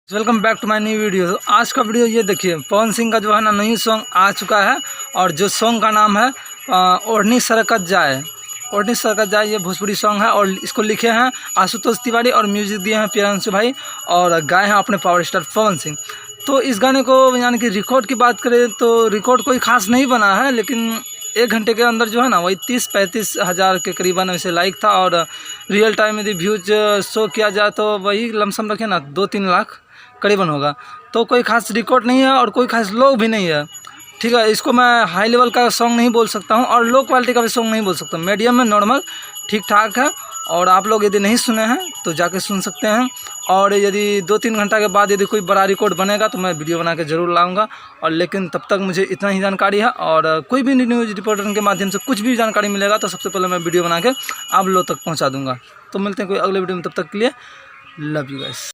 Welcome back to my new video. आज का video ये देखिए, पवन सिंह का जो है ना न्यू सॉन्ग आ चुका है और जो सॉन्ग का नाम है ओढ़नी सरकत जाए। ओढ़नी सरकत जाए ये भोजपुरी सॉन्ग है और इसको लिखे हैं आशुतोष तिवारी और म्यूजिक दिए हैं प्रियांशु भाई और गाए हैं अपने पावर स्टार पवन सिंह। तो इस गाने को यानी कि रिकॉर्ड की बात करें तो रिकॉर्ड कोई खास नहीं बना है, लेकिन 1 घंटे के अंदर जो है ना वही 30-35 हज़ार के करीबन वैसे लाइक था और रियल टाइम यदि व्यूज शो किया जाए तो वही लमसम रखे ना 2-3 लाख करीबन होगा। तो कोई खास रिकॉर्ड नहीं है और कोई खास लोग भी नहीं है, ठीक है। इसको मैं हाई लेवल का सॉन्ग नहीं बोल सकता हूँ और लो क्वालिटी का भी सॉन्ग नहीं बोल सकता, मीडियम में नॉर्मल ठीक ठाक है। और आप लोग यदि नहीं सुने हैं तो जाके सुन सकते हैं और यदि 2-3 घंटा के बाद यदि कोई बड़ा रिकॉर्ड बनेगा तो मैं वीडियो बना के ज़रूर लाऊंगा। और लेकिन तब तक मुझे इतना ही जानकारी है और कोई भी न्यूज़ रिपोर्टर के माध्यम से कुछ भी जानकारी मिलेगा तो सबसे पहले मैं वीडियो बना के आप लोग तक पहुँचा दूँगा। तो मिलते हैं कोई अगले वीडियो में, तब तक के लिए लव यू गाइस।